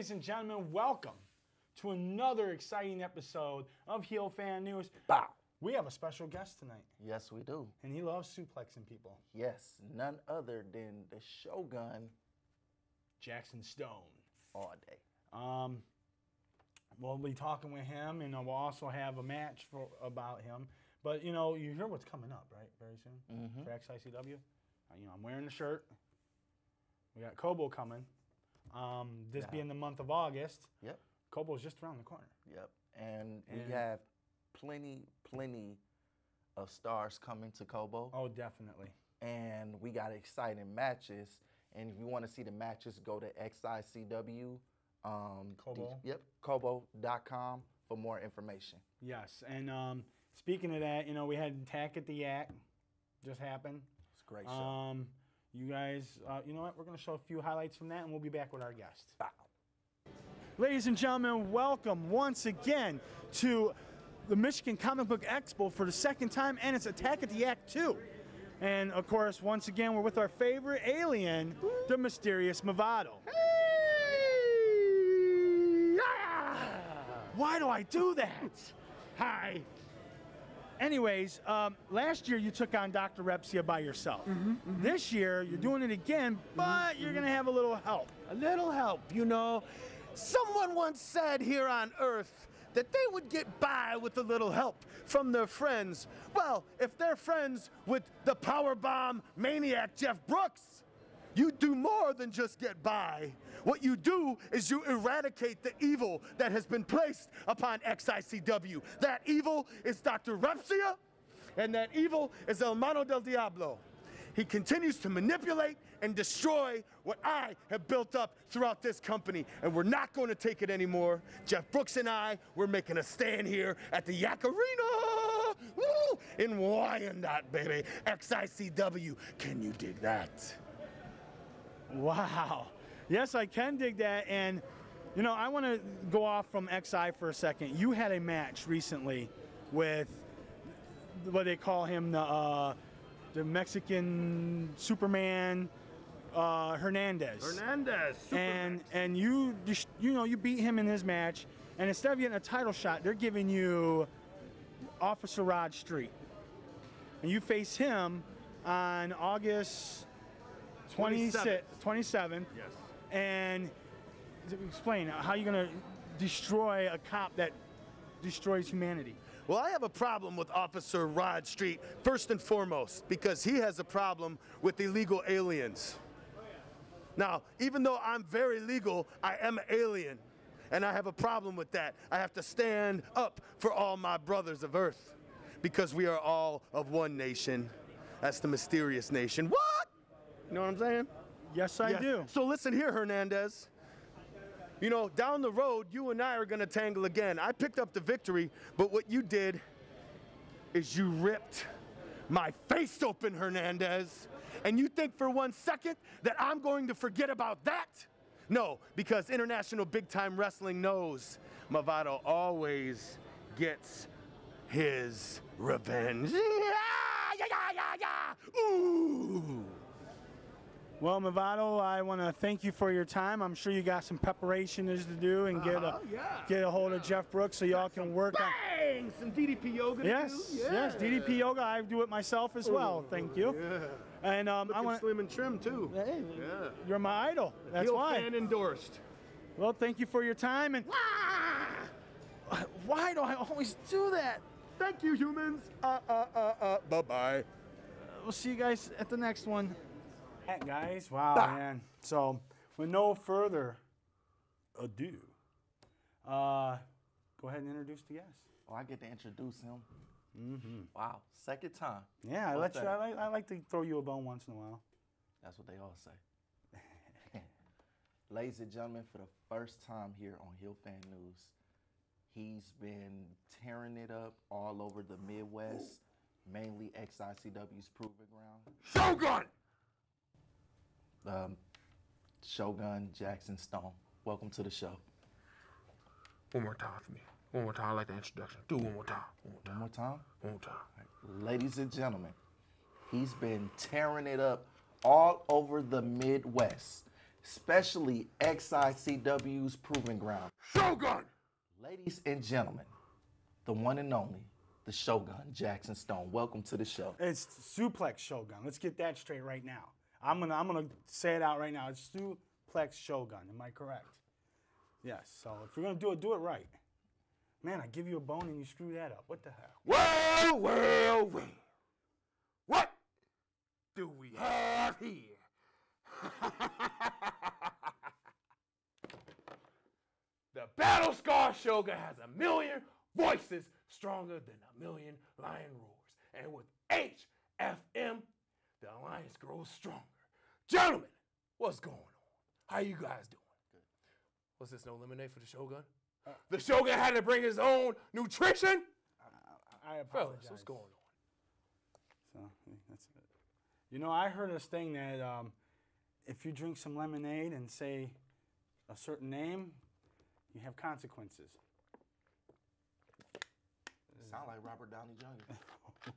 Ladies and gentlemen, welcome to another exciting episode of Heel Fan News. Bow. We have a special guest tonight. Yes, we do. And he loves suplexing people. Yes, none other than the Shogun. Jackson Stone. All day. We'll be talking with him, and we'll also have a match about him. But, you know, you hear what's coming up, right, very soon for XICW? I'm wearing the shirt. We got Kobo coming. This being the month of August. Yep. Kobo's just around the corner. Yep. And we have plenty of stars coming to Kobo. Oh, definitely. And we got exciting matches. And if you want to see the matches, go to XICW. Kobo. Kobo.com for more information. Yes. And speaking of that, you know, we had Attack at the Yak just happened. It's a great show. You guys, you know what? We're going to show a few highlights from that, and we'll be back with our guest. Bow. Ladies and gentlemen, welcome once again to the Michigan Comic Book Expo for the second time, and it's Attack at the Yak 2. And, of course, once again, we're with our favorite alien, the mysterious Movado. Hey! Why do I do that? Hi. Anyways, last year you took on Dr. Repsia by yourself. This year you're doing it again, but you're going to have a little help. A little help, you know. Someone once said here on Earth that they would get by with a little help from their friends. Well, if they're friends with the powerbomb maniac Jeff Brooks, you do more than just get by. What you do is you eradicate the evil that has been placed upon XICW. That evil is Dr. Repsia, and that evil is El Mano del Diablo. He continues to manipulate and destroy what I have built up throughout this company, and we're not going to take it anymore. Jeff Brooks and I, we're making a stand here at the Yak Arena. Woo! In Wyandotte, baby. XICW. Can you dig that? Wow. Yes, I can dig that. And, you know, I want to go off from XI for a second. You had a match recently with what they call him, the Mexican Superman, Hernandez. Superman. And you beat him in his match, and instead of getting a title shot, they're giving you Officer Rod Street. And you face him on August 27th. Yes. And explain how you're going to destroy a cop that destroys humanity. Well, I have a problem with Officer Rod Street, first and foremost, because he has a problem with illegal aliens. Now, even though I'm very legal, I am an alien, and I have a problem with that. I have to stand up for all my brothers of Earth, because we are all of one nation. That's the mysterious nation. What? You know what I'm saying? Yes, I do. So listen here, Hernandez. You know, down the road, you and I are going to tangle again. I picked up the victory, but what you did is you ripped my face open, Hernandez. And you think for 1 second that I'm going to forget about that? No, because International Big Time Wrestling knows Movado always gets his revenge. Ooh! Well, Movado, I want to thank you for your time. I'm sure you got some preparation to do and get a hold of Jeff Brooks so y'all can work on. Some DDP yoga. Yes, yes, DDP yoga. I do it myself as well. Thank you. Yeah. And I want slim and trim too. Hey, you're my idol. That's why. Fan endorsed. Well, thank you for your time. And why do I always do that? Thank you, humans. Bye-bye. We'll see you guys at the next one. Guys, wow, man. So, with no further ado, go ahead and introduce the guest. Oh, I get to introduce him. Wow, second time. Yeah, I like to throw you a bone once in a while. That's what they all say. Ladies and gentlemen, for the first time here on Heel Fan News, he's been tearing it up all over the Midwest, mainly XICW's Proving Ground. Shogun! Shogun Jackson Stone. Welcome to the show. One more time for me. One more time. I like the introduction. Do it one more time. One more time? One more time. Right. Ladies and gentlemen, he's been tearing it up all over the Midwest. especially XICW's Proving Ground. Shogun! Ladies and gentlemen, the one and only, the Shogun, Jackson Stone. Welcome to the show. It's Suplex Shogun. Let's get that straight right now. I'm gonna say it out right now. It's Suplex Shogun. Am I correct? Yes. So if you're gonna do it right. Man, I give you a bone and you screw that up. What the hell? Well, well, well. What do we have here? The Battle Scar Shogun has 1,000,000 voices stronger than 1,000,000 lion roars. And with HFM, the alliance grows stronger. Gentlemen, what's going on? How you guys doing? Good. What's this, no lemonade for the Shogun? The Shogun had to bring his own nutrition? I apologize. Fellas, what's going on? So that's it. You know, I heard this thing that if you drink some lemonade and say a certain name, you have consequences. Sound like Robert Downey Jr.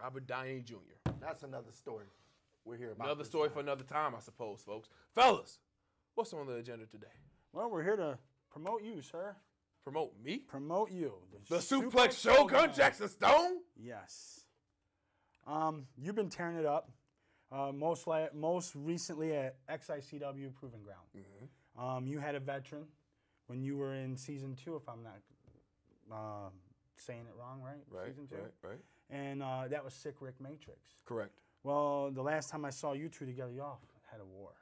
Robert Downey Jr. That's another story. We're here about Another this story now. for another time, I suppose, folks. Fellas, what's on the agenda today? Well, we're here to promote you, sir. Promote me? Promote you. The Suplex Shogun, Jackson Stone? Yes. You've been tearing it up. Most recently at XICW Proving Ground. Mm-hmm. You had a veteran when you were in season 2, if I'm not saying it wrong, right? Right, Season 2. right. And that was Sick Rick Matrix. Correct. Well, the last time I saw you two together, y'all had a war.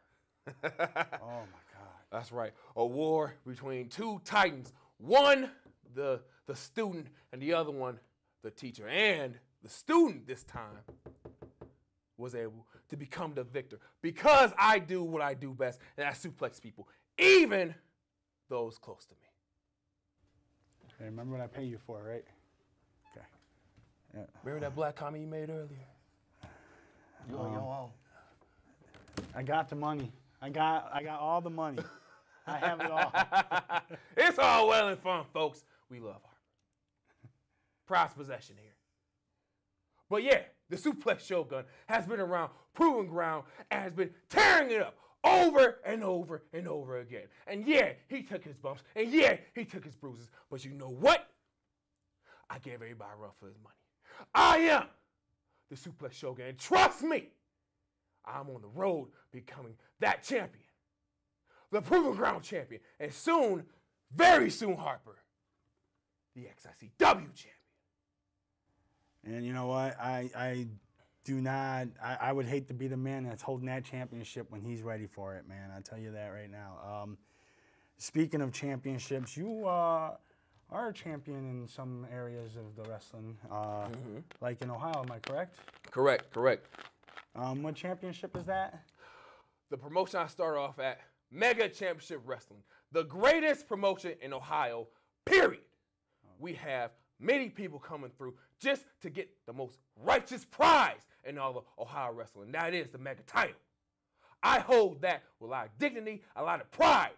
Oh my God. That's right. A war between two titans. One, the student, and the other one, the teacher. And the student this time was able to become the victor because I do what I do best, and I suplex people, even those close to me. Hey, remember what I pay you for, right? Okay. Yeah. Remember that black comment you made earlier? You on your own. I got the money. I got all the money. I have it all. It's all well and fun, folks. We love Harper. Prized possession here. But yeah, the Suplex Shogun has been around, Proving Ground, and has been tearing it up over and over and over again. And yeah, he took his bumps, and yeah, he took his bruises. But you know what? I gave everybody a run for his money. I am the Suplex Shogun, and trust me, I'm on the road becoming that champion. The Proving Ground champion, and soon, very soon, Harper, the XICW champion. And you know what? I do not. I would hate to be the man that's holding that championship when he's ready for it, man. I tell you that right now. Speaking of championships, you are a champion in some areas of the wrestling, like in Ohio. Am I correct? Correct. What championship is that? The promotion I started off at, Mega Championship Wrestling, the greatest promotion in Ohio, period. We have many people coming through just to get the most righteous prize in all of Ohio wrestling. That is the mega title. I hold that with a lot of dignity, a lot of pride.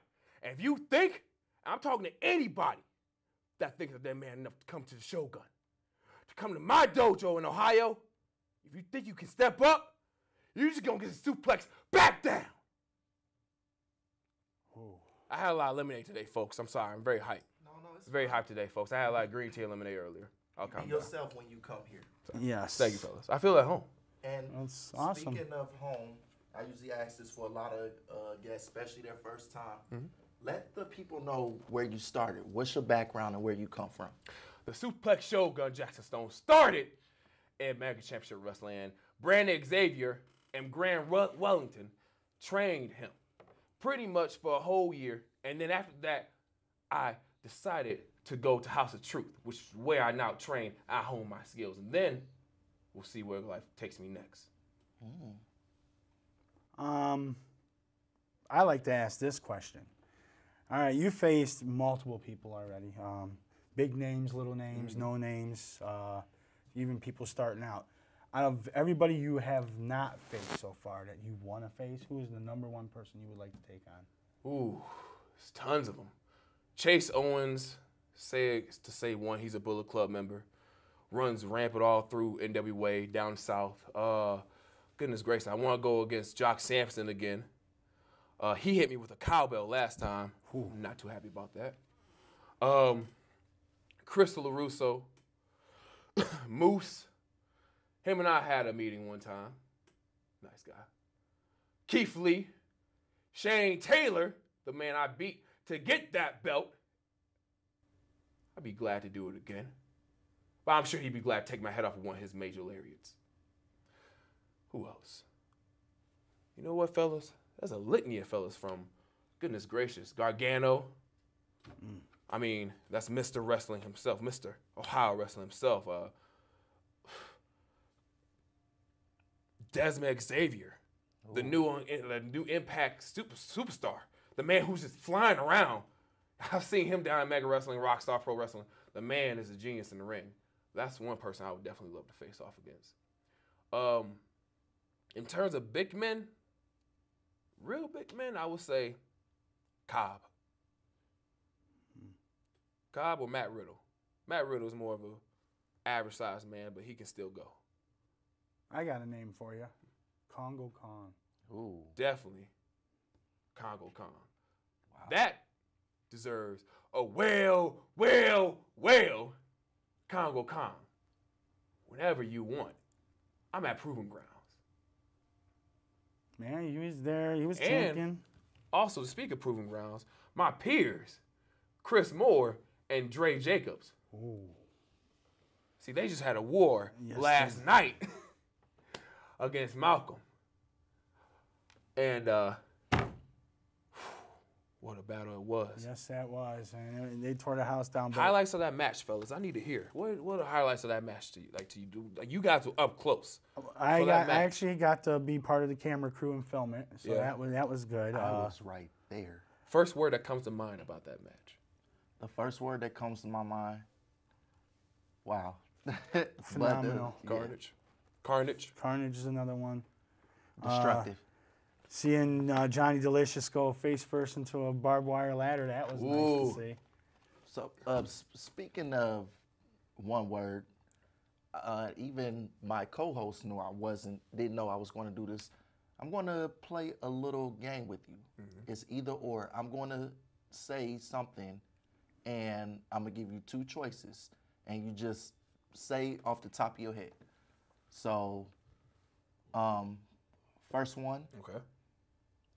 And if you think, I'm talking to anybody that thinks that they're man enough to come to the Shogun, to come to my dojo in Ohio, if you think you can step up, you're just gonna get the suplex back down. Ooh. I had a lot of lemonade today, folks. I'm sorry, I'm very hyped. No, it's Very hyped today, folks. I had a lot of green tea and lemonade earlier. I'll Be calm down. yourself when you come here. Yes. Thank you, fellas. I feel at home. And That's awesome. speaking of home, I usually ask this for a lot of guests, especially their first time. Let the people know where you started. What's your background and where you come from? The Suplex Shogun, Jackson Stone, started in Mega Championship Wrestling, and Brandon Xavier and Grant Wellington trained him pretty much for a whole year. And then after that, I decided to go to House of Truth, which is where I now train. I hone my skills. And then we'll see where life takes me next. I like to ask this question. All right, you faced multiple people already. Big names, little names, no names, even people starting out. Out of everybody you have not faced so far that you want to face, who is the number one person you would like to take on? Ooh, there's tons of them. Chase Owens, to say one, he's a Bullet Club member. Runs rampant all through NWA, down south. Goodness gracious, I want to go against Jock Sampson again. He hit me with a cowbell last time. I'm not too happy about that. Chris LaRusso, Moose, him and I had a meeting one time. Nice guy. Keith Lee, Shane Taylor, the man I beat to get that belt. I'd be glad to do it again. But I'm sure he'd be glad to take my head off of one of his major lariats. Who else? You know what, fellas? There's a litany of fellas from, goodness gracious, Gargano. I mean, that's Mr. Wrestling himself, Mr. Ohio Wrestling himself. Desmond Xavier, the new Impact superstar, the man who's just flying around. I've seen him down at Mega Wrestling, Rockstar Pro Wrestling. The man is a genius in the ring. That's one person I would definitely love to face off against. In terms of big men, real big men, I would say Cobb. Cobb or Matt Riddle. Matt Riddle is more of a average-sized man, but he can still go. I got a name for you. Congo Kong. Ooh. Definitely Congo Kong. Wow. That deserves a well Congo Kong. Whenever you want. I'm at Proving Grounds. Man, he was there. He was champion. Also, to speak of Proving Grounds, my peers, Chris Moore and Dre Jacobs. Ooh. See, they just had a war last night against Malcolm. And what a battle it was. Yes, that was. And they tore the house down. Highlights of that match, fellas. I need to hear. What are highlights of that match to you? Like, you guys were up close. I actually got to be part of the camera crew and film it, so that was good. I was right there. First word that comes to mind about that match. The first word that comes to my mind, wow. Phenomenal. Carnage. Carnage. Carnage is another one. Destructive. Seeing Johnny Delicious go face first into a barbed wire ladder, that was nice to see. So, speaking of one word, even my co-host knew didn't know I was going to do this. I'm going to play a little game with you. Mm-hmm. It's either or. I'm going to say something, and I'm going to give you two choices, and you just say off the top of your head. So, first one. Okay.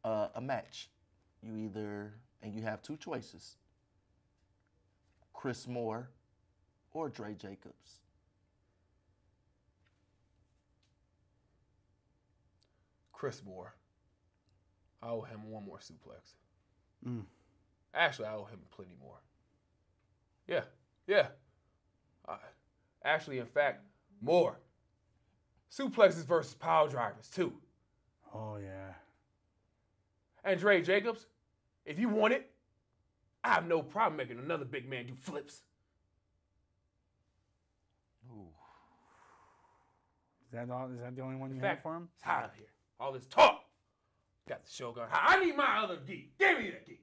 A match. You have two choices. Chris Moore or Dre Jacobs. Chris Moore. I owe him one more suplex. Actually, I owe him plenty more. Yeah. Actually, in fact, more. Suplexes versus power drivers, too. Oh, yeah. And Dre Jacobs, if you want it, I have no problem making another big man do flips. Ooh. Is that the only one you have have for him? It's hot out here. All this talk. Got the Shogun. I need my other gi. Give me that gi.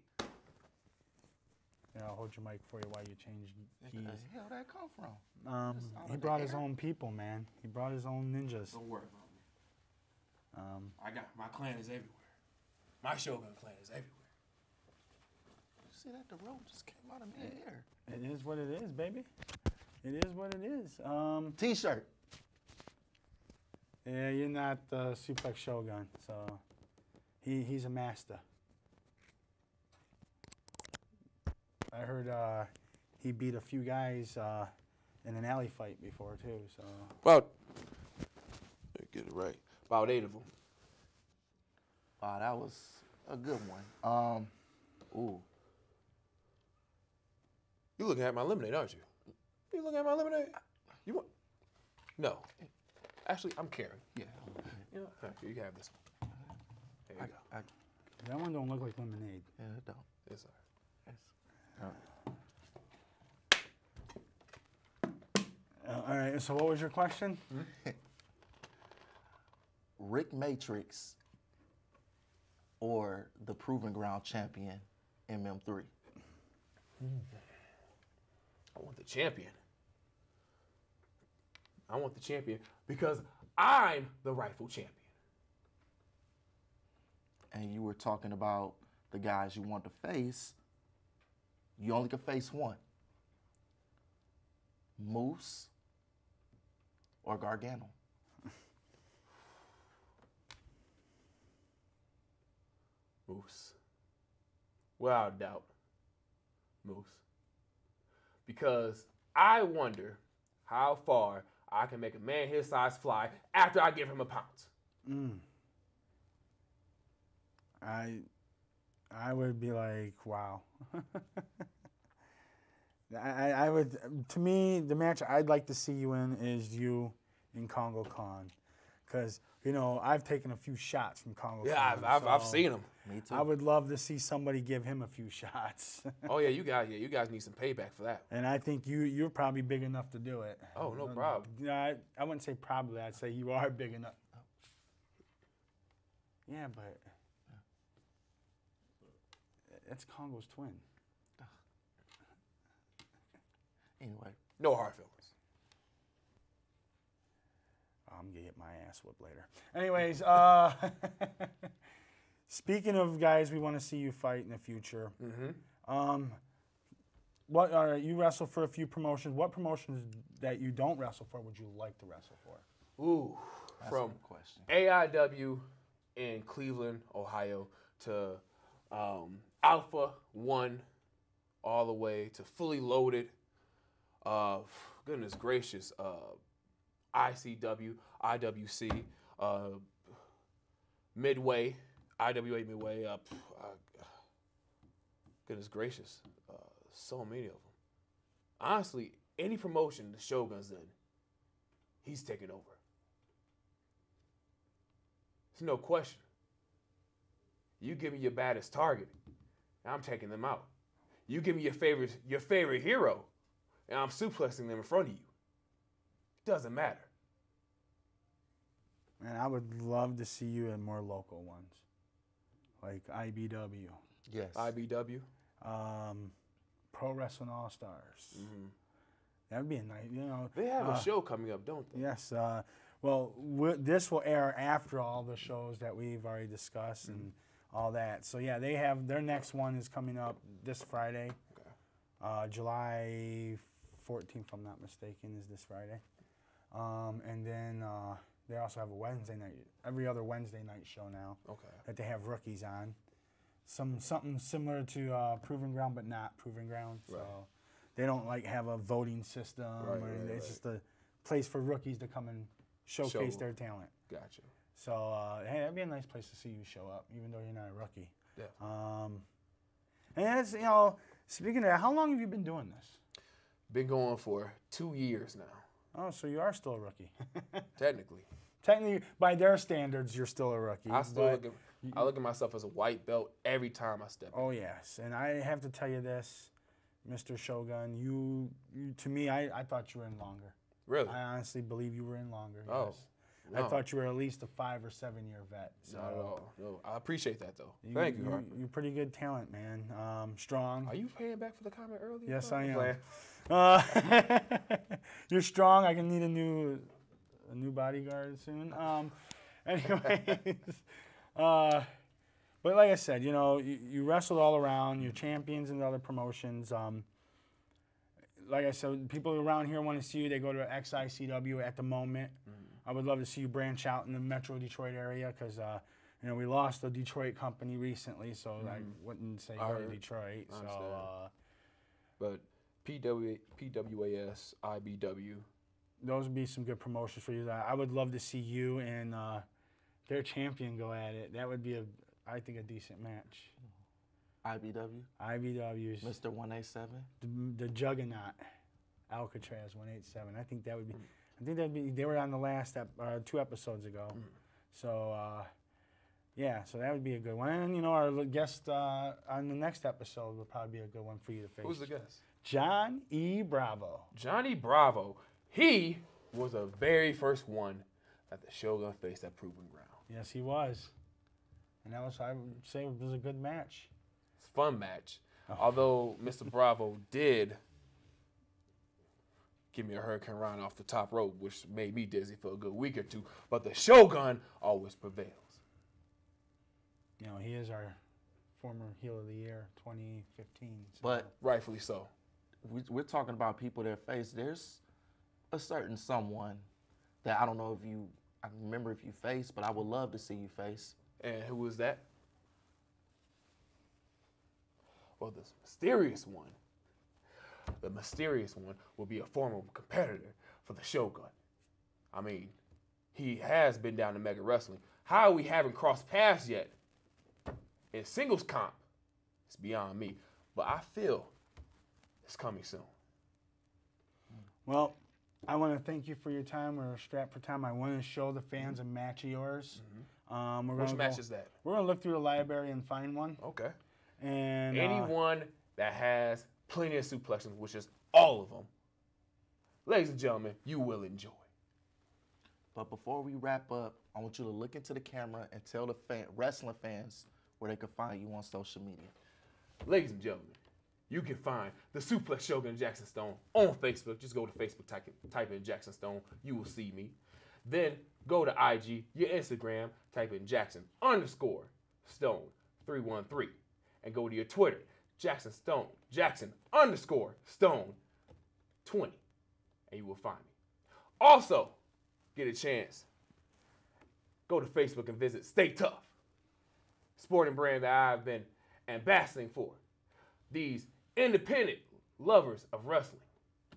Yeah, I'll hold your mic for you while you change keys. Where the hell that come from? He brought his own people, man. He brought his own ninjas. Don't worry about me. My clan is everywhere. My Shogun clan is everywhere. You see that? The rope just came out of midair. It is what it is, baby. It is what it is. T-shirt. Yeah, you're not the Suplex Shogun, so he's a master. I heard he beat a few guys in an alley fight before too. So get it right. About 8 of them. Wow, that was a good one. You looking at my lemonade, aren't you? You looking at my lemonade? You want? No. Actually, I'm carrying. Yeah. You know, you can have this one. There you go. That one don't look like lemonade. Yeah, it don't. It's all right. All right. So what was your question? Rick Matrix or the Proving Ground champion, MM3? I want the champion. I want the champion because I'm the rightful champion. and you were talking about the guys you want to face, you only can face one. Moose or Gargano? Moose. Without a doubt, Moose. Because I wonder how far I can make a man his size fly after I give him a pounce. I would be like, wow. I would, to me, the match I'd like to see you in is you in Congo Khan. Because, you know, I've taken a few shots from Congo Yeah, Khan. I've seen him. Me too. I would love to see somebody give him a few shots. Oh yeah, you guys need some payback for that. And I think you're probably big enough to do it. Oh, no problem. No, I wouldn't say probably. I'd say you are big enough. Yeah, but that's Congo's twin. Anyway, No hard feelings. I'm going to get my ass whooped later. Anyways, speaking of guys we want to see you fight in the future, you wrestle for a few promotions. What promotions that you don't wrestle for would you like to wrestle for? Ooh, that's from a good question. AIW in Cleveland, Ohio, to Alpha 1, all the way to Fully Loaded. Goodness gracious, ICW, IWC, Midway, IWA Midway. Goodness gracious, so many of them. Honestly, any promotion the Shogun's in, he's taking over. There's no question. You give me your baddest target, and I'm taking them out. You give me your favorite hero, and I'm suplexing them in front of you. Doesn't matter. And I would love to see you in more local ones, like IBW, Yes. IBW. Pro Wrestling All Stars. That would be a nice, you know. They have a show coming up, don't they? Yes. Well, this will air after all the shows that we've already discussed and all that. So yeah, they have their next one is coming up this Friday, July 14th, if I'm not mistaken, is this Friday. And then they also have a Wednesday night, every other Wednesday night show now. That they have rookies on. Something similar to Proving Ground, but not Proving Ground. So they don't like have a voting system. It's just a place for rookies to come and showcase their talent. Gotcha. So hey, that'd be a nice place to see you show up, even though you're not a rookie. Definitely. And that's, you know, speaking of that, how long have you been doing this? Been going for 2 years now. Oh, so you are still a rookie. Technically. Technically, by their standards, you're still a rookie. I look at myself as a white belt every time I step in. Oh, yes. And I have to tell you this, Mr. Shogun, you to me, I thought you were in longer. Really? I honestly believe you were in longer. Oh, yes. no. I thought you were at least a 5 or 7 year vet. So Not at all. No, I appreciate that, though. Thank you, Harper. You're pretty good talent, man. Strong. Are you paying back for the comment earlier? Yes, I am. You're strong. I can need a new bodyguard soon. Anyways, but like I said, you know, you wrestled all around. You're champions in the other promotions. Like I said, people around here want to see you. They go to XICW at the moment. I would love to see you branch out in the Metro Detroit area because, you know, we lost a Detroit company recently, so I wouldn't say go to Detroit. But PWAS, IBW. Those would be some good promotions for you. I would love to see you and their champion go at it. That would be, I think, a decent match. IBW? IBW's. Mr. 187? The Juggernaut, Alcatraz 187. I think that would be, they were on the last 2 episodes ago. So, yeah, so that would be a good one. And, you know, our guest on the next episode would probably be a good one for you to face. Who's the guest? John E. Bravo. Johnny Bravo. He was the very first one that the Shogun faced at Proving Ground. Yes, he was. And that was, I would say, it was a good match. It's a fun match. Although Mr. Bravo did give me a hurricane run off the top rope, which made me dizzy for a good week or two. But the Shogun always prevails. you know, he is our former heel of the year, 2015. So. But Rightfully so. we're talking about people that face. There's a certain someone that I don't know if you, I remember if you face, but I would love to see you face. And who is that? Well, the mysterious one. The mysterious one will be a former competitor for the Shogun. I mean, he has been down to Mega Wrestling. How we haven't crossed paths yet in singles comp, it's beyond me. But I feel it's coming soon. Well, I want to thank you for your time. We're strapped for time. I want to show the fans a match of yours. Which match is that? We're going to look through the library and find one. Okay. And Anyone that has plenty of suplexes, which is all of them, ladies and gentlemen, you will enjoy. But before we wrap up, I want you to look into the camera and tell the wrestling fans where they can find you on social media. Ladies and gentlemen, you can find the Suplex Shogun Jackson Stone on Facebook. Just go to Facebook, type in Jackson Stone. You will see me. Then go to IG, your Instagram, type in Jackson_Stone 313. And go to your Twitter, Jackson_Stone 20. And you will find me. Also, get a chance, go to Facebook and visit Stay Tough, sporting brand that I've been ambassading for. These independent lovers of wrestling,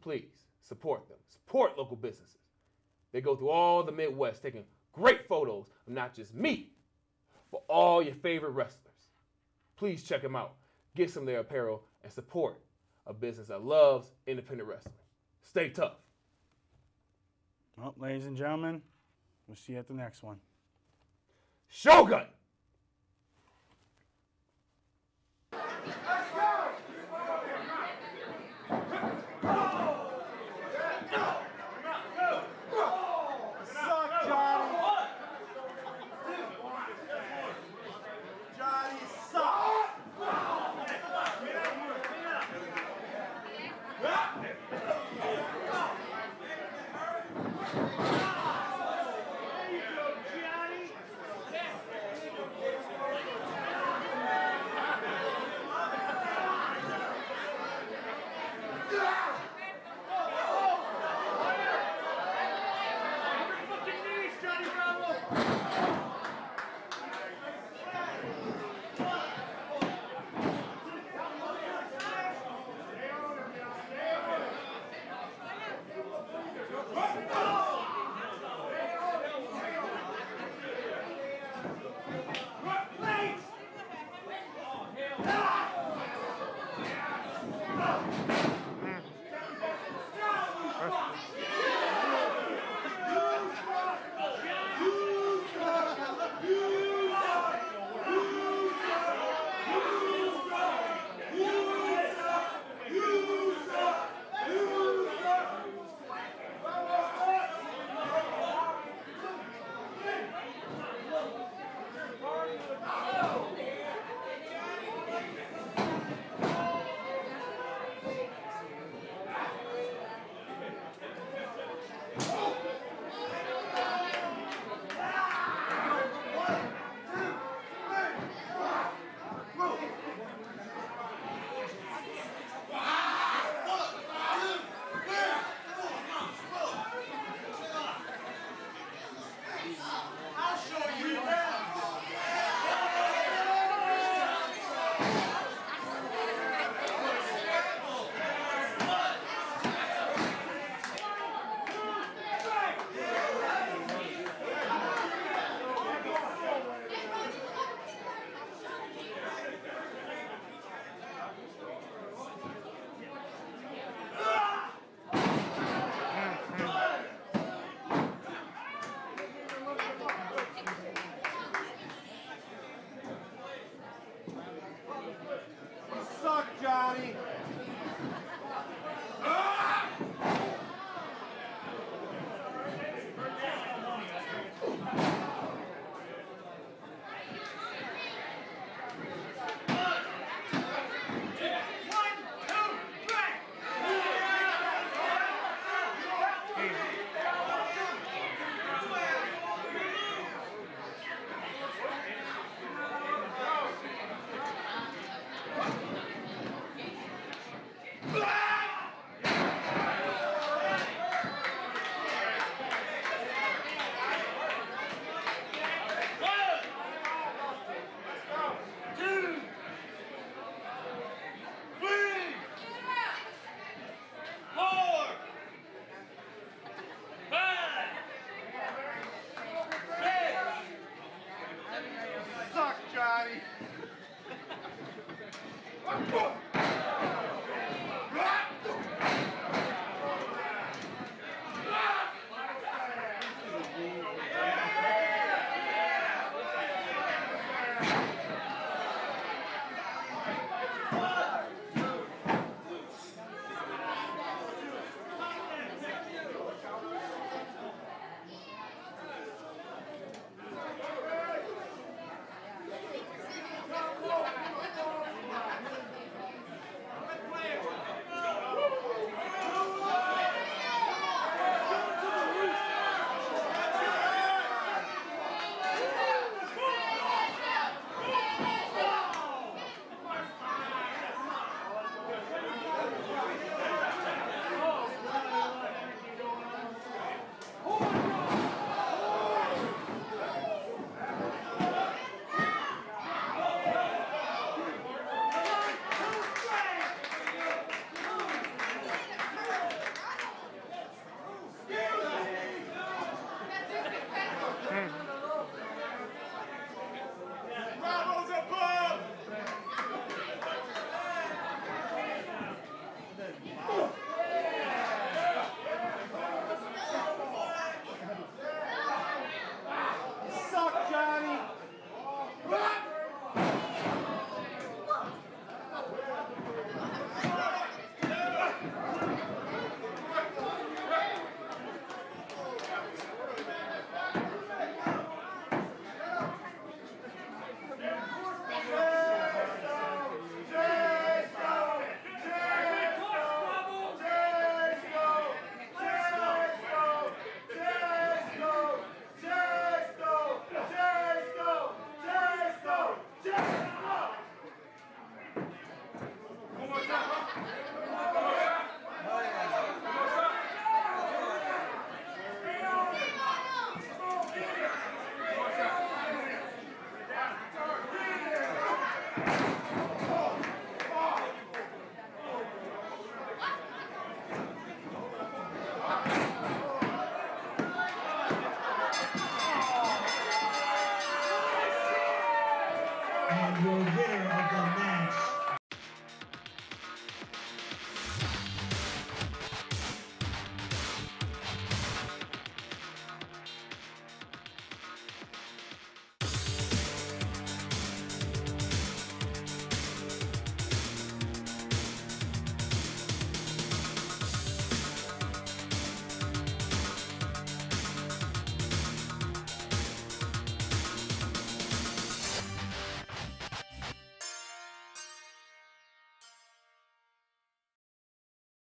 please support them. Support local businesses. They go through all the Midwest taking great photos of not just me, but all your favorite wrestlers. Please check them out. Get some of their apparel and support a business that loves independent wrestling. Stay tough. well, ladies and gentlemen, we'll see you at the next one. Shogun! And your winner of the match.